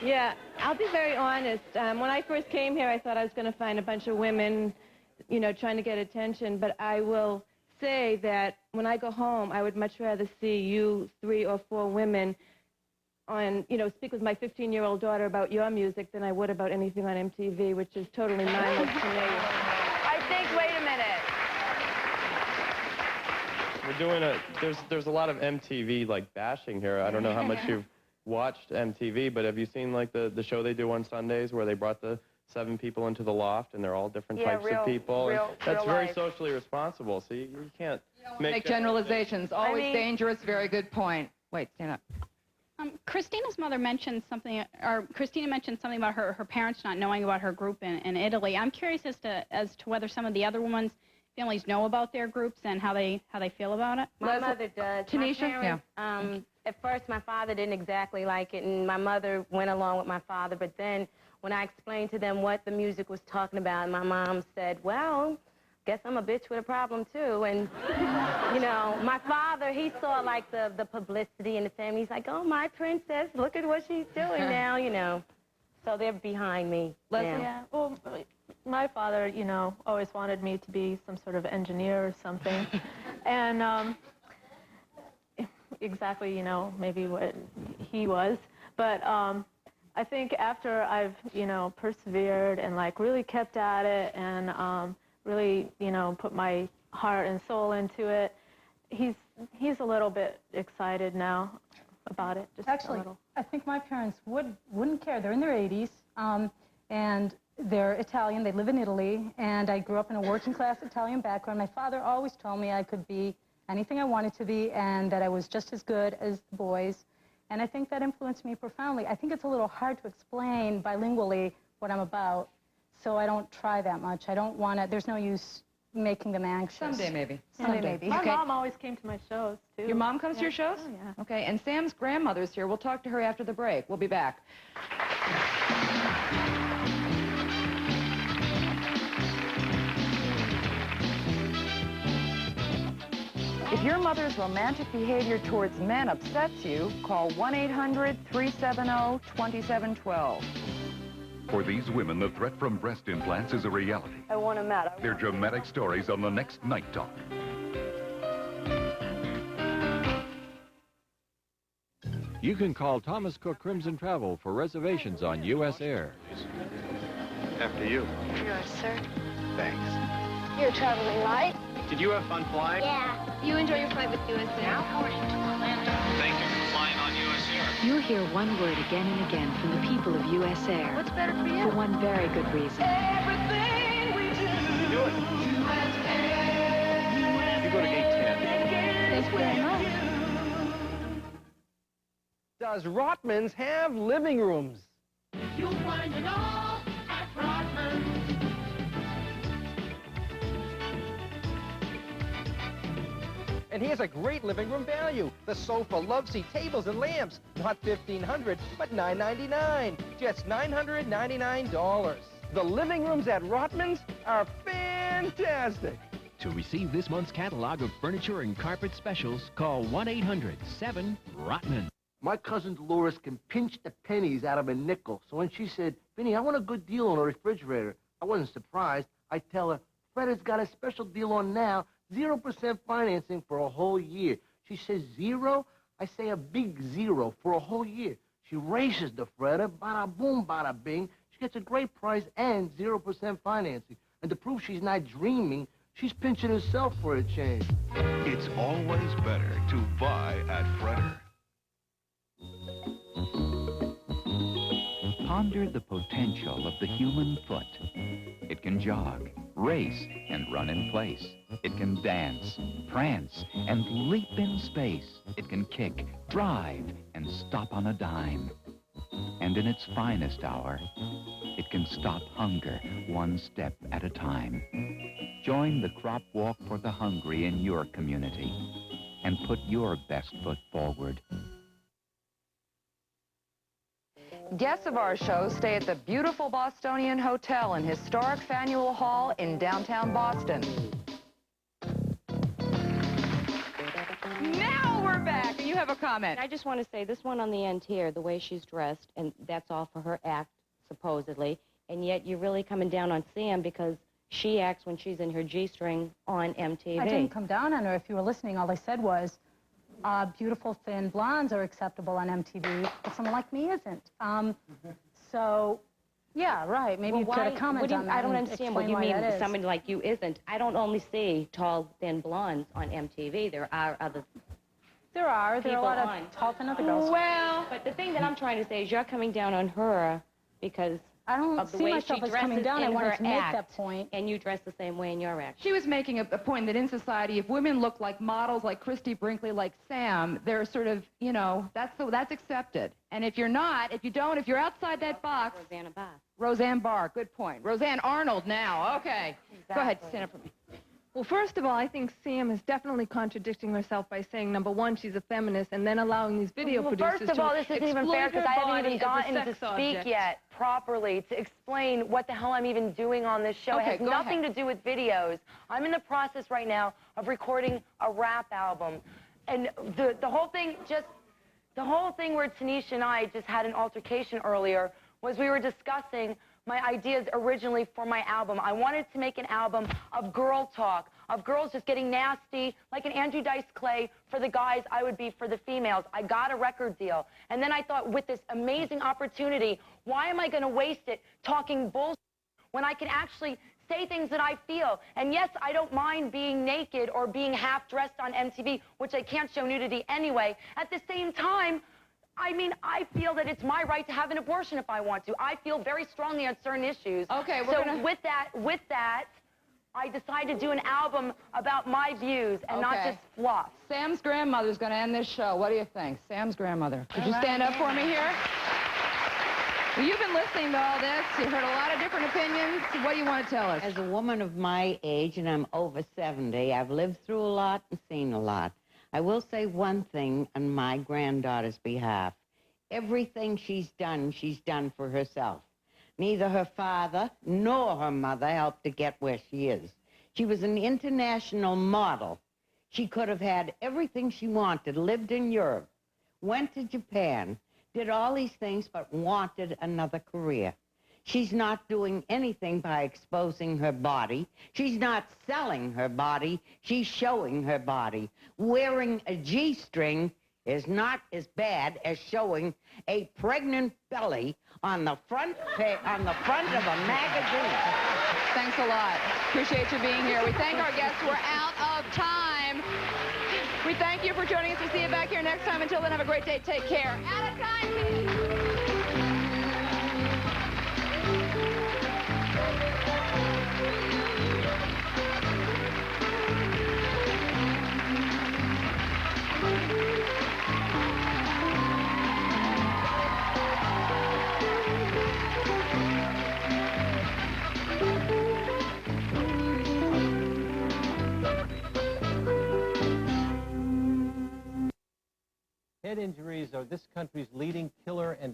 Yeah, I'll be very honest. When I first came here, I thought I was going to find a bunch of women, trying to get attention, but I will say that when I go home, I would much rather see you 3 or 4 women on, speak with my 15-year-old daughter about your music than I would about anything on MTV, which is totally mindless to me. I think, wait a minute. We're doing there's a lot of MTV, like, bashing here. I don't know how much you've watched MTV, but have you seen, like, the show they do on Sundays where they brought the 7 people into the loft and they're all different types of people? That's very socially responsible. So you can't make generalizations. Always dangerous. Very good point. Wait, stand up. Christina's mother mentioned something, or Cristina mentioned something about her parents not knowing about her group in Italy. I'm curious as to whether some of the other women's families know about their groups and how they feel about it. My mother does. Tanisha? My parents, at first, my father didn't exactly like it, and my mother went along with my father. But then, when I explained to them what the music was talking about, my mom said, well, guess I'm a bitch with a problem, too. And, my father, he saw, like, the publicity in the family. He's like, oh, my princess, look at what she's doing now, So they're behind me. Yeah, well, my father, always wanted me to be some sort of engineer or something. And exactly, maybe what he was. But I think after I've, persevered and, like, really kept at it and really, put my heart and soul into it, he's a little bit excited now about it. Just Actually, a little. I think my parents wouldn't care. They're in their 80s, and they're Italian. They live in Italy, and I grew up in a working-class Italian background. My father always told me I could be anything I wanted to be and that I was just as good as the boys, and I think that influenced me profoundly. I think it's a little hard to explain bilingually what I'm about, so I don't try that much. I don't want to, there's no use making them anxious. Someday, maybe. Someday, maybe. My mom always came to my shows, too. Your mom comes to your shows? Oh, yeah. Okay, and Sam's grandmother's here. We'll talk to her after the break. We'll be back. If your mother's romantic behavior towards men upsets you, call 1-800-370-2712. For these women, the threat from breast implants is a reality. I want him out. Their dramatic stories on the next Night Talk. You can call Thomas Cook Crimson Travel for reservations on U.S. Air. After you. Yours, sir. Thanks. You're traveling light? Did you have fun flying? Yeah. You enjoy your flight with US Air. Now boarding to Orlando. Thank you for flying on U.S. Air. You'll hear one word again and again from the people of U.S. Air. What's better for you? For one very good reason. Everything we do. Do it. You go to gate 10. Thank you very much. Does Rotman's have living rooms? You'll find it all at Rodman's. And here's a great living room value. The sofa, love seat, tables, and lamps. Not $1,500, but $999. Just $999. The living rooms at Rotman's are fantastic. To receive this month's catalog of furniture and carpet specials, call 1-800-7-ROTMAN. My cousin Dolores can pinch the pennies out of a nickel. So when she said, Vinny, I want a good deal on a refrigerator, I wasn't surprised. I tell her, Fred has got a special deal on now, 0% financing for a whole year. She says, 0? I say a big 0 for a whole year. She races the Fredder, bada boom, bada bing. She gets a great price and 0% financing. And to prove she's not dreaming, she's pinching herself for a change. It's always better to buy at Fredder. Ponder the potential of the human foot. It can jog, race, and run in place. It can dance, prance, and leap in space. It can kick, drive, and stop on a dime. And in its finest hour, it can stop hunger one step at a time. Join the crop walk for the hungry in your community and put your best foot forward. Guests of our show stay at the beautiful Bostonian Hotel in historic Faneuil Hall in downtown Boston. Now we're back, and you have a comment. I just want to say this one on the end here, the way she's dressed, and that's all for her act, supposedly, and yet you're really coming down on Sam because she acts when she's in her G-string on MTV. I didn't come down on her. If you were listening, all I said was, beautiful thin blondes are acceptable on MTV, but someone like me isn't. So, yeah, right. Maybe you could have commented on that. I don't understand what you mean. Somebody like you isn't. I don't only see tall, thin blondes on MTV. There are other. There are a lot of tall, thin other girls. Well, but the thing that I'm trying to say is you're coming down on her because I don't of the see way myself she as dresses coming down. I in wanted her to make act, that point. and you dress the same way in your act. She was making a point that in society, if women look like models, like Christy Brinkley, like Sam, they're sort of, you know, that's accepted. And if you're not, if you're outside that box. Roseanne Barr. Roseanne Barr, good point. Roseanne Arnold now, okay. Exactly. Go ahead, stand up for me. Well, first of all, I think Sam is definitely contradicting herself by saying, number one, she's a feminist, and then allowing these video producers first of all, this isn't even fair because I haven't even gotten to speak yet properly to explain what the hell I'm even doing on this show. Okay, It has nothing to do with videos. I'm in the process right now of recording a rap album. And the whole thing where Tanisha and I just had an altercation earlier was we were discussing my ideas originally for my album. I wanted to make an album of girl talk, of girls just getting nasty, like an Andrew Dice Clay for the guys, I would be for the females. I got a record deal. And then I thought, with this amazing opportunity, why am I going to waste it talking bullshit when I can actually say things that I feel? And yes, I don't mind being naked or being half-dressed on MTV, which I can't show nudity anyway. At the same time, I mean, I feel that it's my right to have an abortion if I want to. I feel very strongly on certain issues. Okay, with that, I decided to do an album about my views and not just fluff. Sam's grandmother's going to end this show. What do you think? Sam's grandmother. Could you stand up for me here? Well, you've been listening to all this. You heard a lot of different opinions. What do you want to tell us? As a woman of my age, and I'm over 70, I've lived through a lot and seen a lot. I will say one thing on my granddaughter's behalf. Everything she's done for herself. Neither her father nor her mother helped to get where she is. She was an international model. She could have had everything she wanted, lived in Europe, went to Japan, did all these things, but wanted another career. She's not doing anything by exposing her body. She's not selling her body. She's showing her body. Wearing a G-string is not as bad as showing a pregnant belly on the front of a magazine. Thanks a lot. Appreciate you being here. We thank our guests. We're out of time. We thank you for joining us. We'll see you back here next time. Until then, have a great day. Take care. Out of time. Head injuries are this country's leading killer and